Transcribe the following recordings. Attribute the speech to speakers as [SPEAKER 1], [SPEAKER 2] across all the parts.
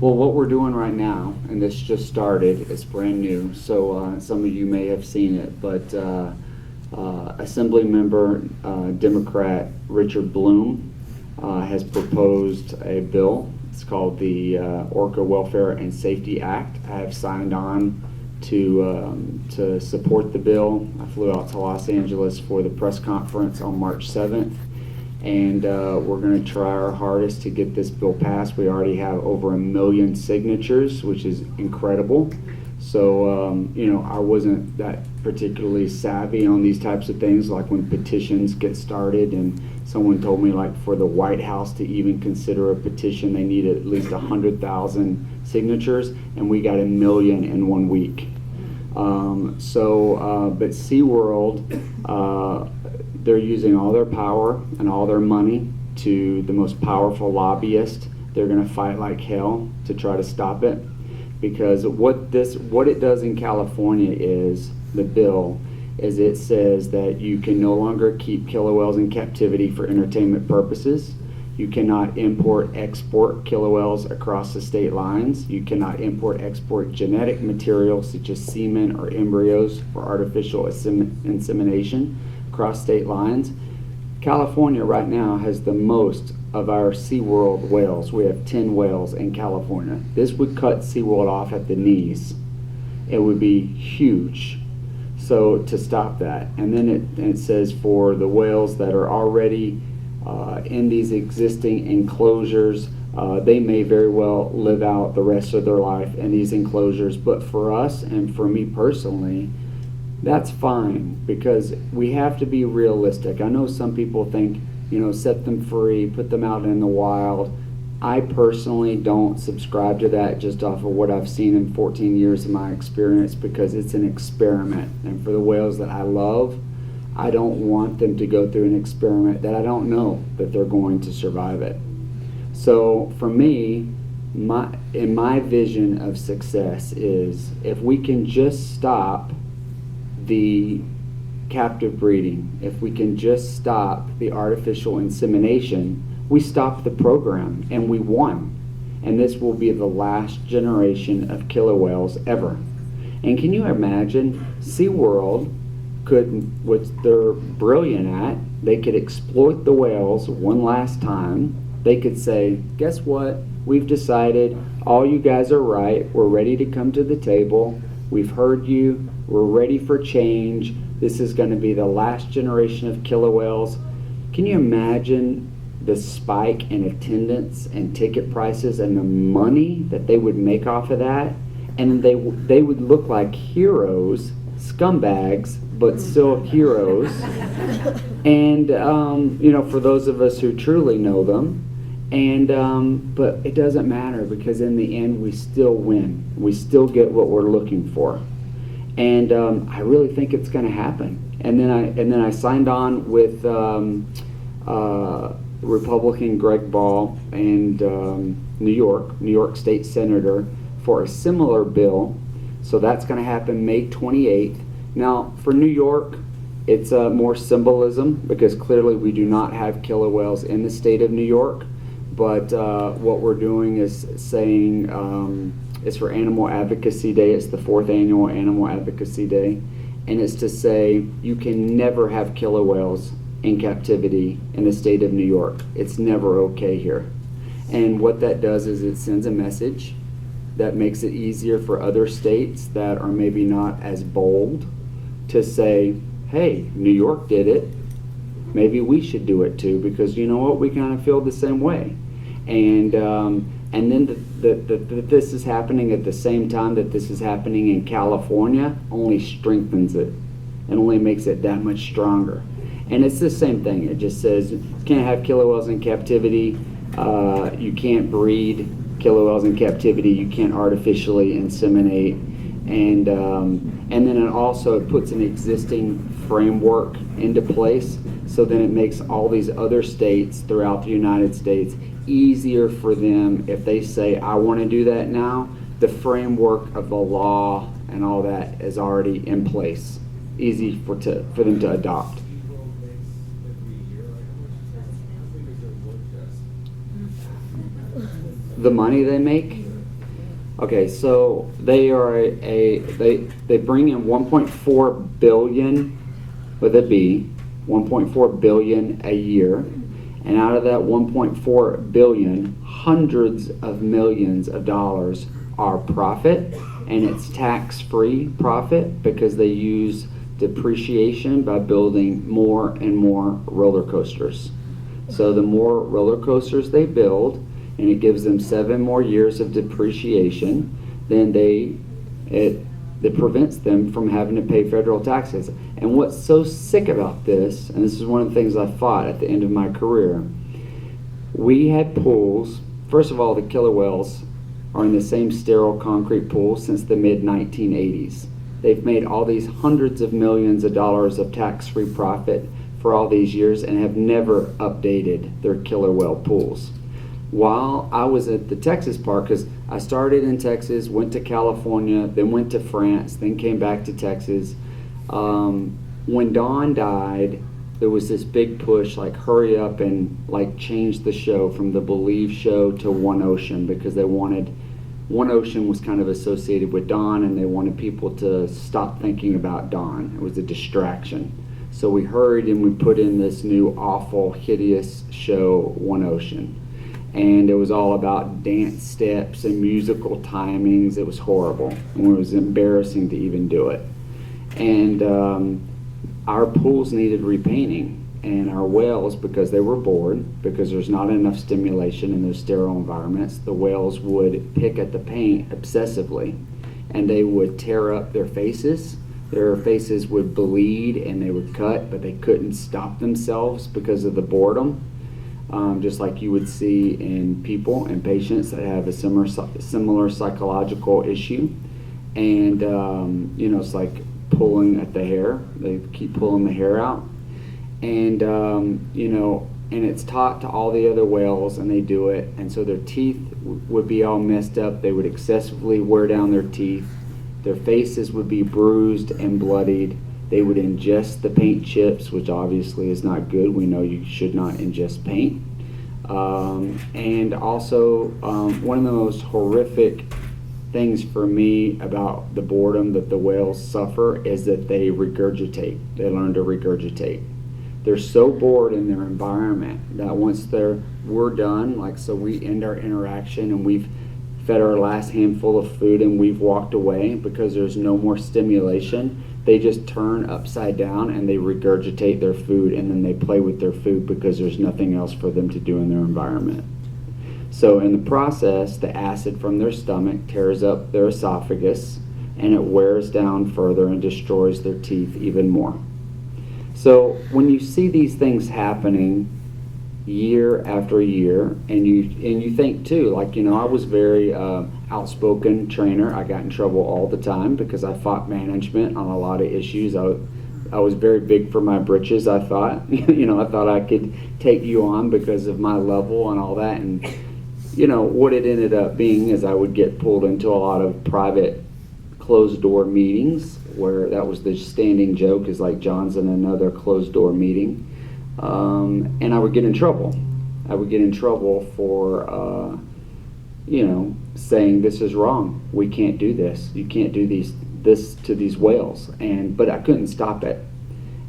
[SPEAKER 1] Well, what we're doing right now, and this just started, it's brand new, so some of you may have seen it, but Assembly Member Democrat Richard Bloom has proposed a bill. It's called the Orca Welfare and Safety Act. I have signed on to support the bill. I flew out to Los Angeles for the press conference on March 7th. And we're going to try our hardest to get this bill passed. We already have over 1 million signatures, which is incredible. So, I wasn't that particularly savvy on these types of things, like when petitions get started, and someone told me, like, for the White House to even consider a petition, they need at least 100,000 signatures, and we got 1 million in 1 week. But SeaWorld, they're using all their power and all their money to the most powerful lobbyist. They're going to fight like hell to try to stop it, because what it does in California is, the bill is, it says that you can no longer keep killer whales in captivity for entertainment purposes. You cannot export killer whales across the state lines. You cannot export genetic material such as semen or embryos for artificial insemination across state lines. California right now has the most of our SeaWorld whales. We have 10 whales in California. This would cut SeaWorld off at the knees. It would be huge. So to stop that, and then it says for the whales that are already in these existing enclosures, they may very well live out the rest of their life in these enclosures. But for us, and for me personally, that's fine, because we have to be realistic. I know some people think, set them free, put them out in the wild. I personally don't subscribe to that, just off of what I've seen in 14 years of my experience, because it's an experiment. And for the whales that I love, I don't want them to go through an experiment that I don't know that they're going to survive it. So for me, in my vision of success is, if we can just stop the captive breeding, if we can just stop the artificial insemination, we stop the program and we won. And this will be the last generation of killer whales ever. And can you imagine, SeaWorld could, what they're brilliant at, they could exploit the whales one last time. They could say, guess what? We've decided all you guys are right. We're ready to come to the table. We've heard you. We're ready for change. This is going to be the last generation of killer whales. Can you imagine the spike in attendance and ticket prices and the money that they would make off of that? And they would look like heroes, scumbags, but still heroes. And for those of us who truly know them. And but it doesn't matter, because in the end we still win. We still get what we're looking for. And I really think it's going to happen. And then I signed on with Republican Greg Ball and New York State Senator, for a similar bill. So that's going to happen May 28th. Now for New York, it's more symbolism, because clearly we do not have killer whales in the state of New York. But what we're doing is saying, it's for Animal Advocacy Day. It's the 4th annual Animal Advocacy Day. And it's to say you can never have killer whales in captivity in the state of New York. It's never okay here. And what that does is it sends a message that makes it easier for other states that are maybe not as bold to say, hey, New York did it. Maybe we should do it too, because you know what? We kind of feel the same way. And then that this is happening at the same time that this is happening in California only strengthens it and only makes it that much stronger. And it's the same thing. It just says you can't have killer whales in captivity. You can't breed killer whales in captivity. You can't artificially inseminate. And then it also puts an existing framework into place. So then it makes all these other states throughout the United States easier for them. If they say, I want to do that now, the framework of the law and all that is already in place. Easy for them to adopt. The money they make, Okay, so they are they bring in 1.4 billion with a B, 1.4 billion a year, and out of that 1.4 billion, hundreds of millions of dollars are profit, and it's tax-free profit because they use depreciation by building more and more roller coasters. So the more roller coasters they build, and it gives them 7 more years of depreciation, then it prevents them from having to pay federal taxes. And what's so sick about this, and this is one of the things I fought at the end of my career, we had pools. First of all, the killer whales are in the same sterile concrete pool since the mid-1980s. They've made all these hundreds of millions of dollars of tax-free profit for all these years and have never updated their killer whale pools. While I was at the Texas park, because I started in Texas, went to California, then went to France, then came back to Texas. When Don died, there was this big push, like hurry up and like change the show from the Believe show to One Ocean, because they wanted, One Ocean was kind of associated with Don, and they wanted people to stop thinking about Don. It was a distraction. So we hurried and we put in this new awful, hideous show, One Ocean. And it was all about dance steps and musical timings. It was horrible, and it was embarrassing to even do it. And our pools needed repainting, and our whales, because they were bored, because there's not enough stimulation in those sterile environments, the whales would pick at the paint obsessively, and they would tear up their faces. Their faces would bleed and they would cut, but they couldn't stop themselves because of the boredom. Just like you would see in people and patients that have a similar psychological issue. And, it's like pulling at the hair. They keep pulling the hair out. And, and it's taught to all the other whales, and they do it. And so their teeth would be all messed up. They would excessively wear down their teeth. Their faces would be bruised and bloodied. They would ingest the paint chips, which obviously is not good. We know you should not ingest paint. And also, one of the most horrific things for me about the boredom that the whales suffer is that they regurgitate. They learn to regurgitate. They're so bored in their environment that once we're done, like, so we end our interaction and we've fed our last handful of food and we've walked away because there's no more stimulation, they just turn upside down and they regurgitate their food, and then they play with their food because there's nothing else for them to do in their environment. So in the process, the acid from their stomach tears up their esophagus, and it wears down further and destroys their teeth even more. So when you see these things happening year after year, and you think too, like, I was very outspoken trainer. I got in trouble all the time because I fought management on a lot of issues. I was very big for my britches, I thought. I thought I could take you on because of my level and all that. And what it ended up being is I would get pulled into a lot of private closed door meetings where that was the standing joke, is like, John's in another closed door meeting. And I would get in trouble. I would get in trouble for, saying this is wrong. We can't do this. You can't do this to these whales. But I couldn't stop it.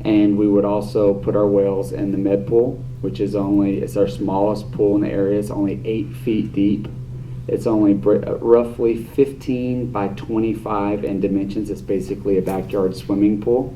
[SPEAKER 1] And we would also put our whales in the med pool, which is it's our smallest pool in the area. It's only 8 feet deep. It's only roughly 15 by 25 in dimensions. It's basically a backyard swimming pool.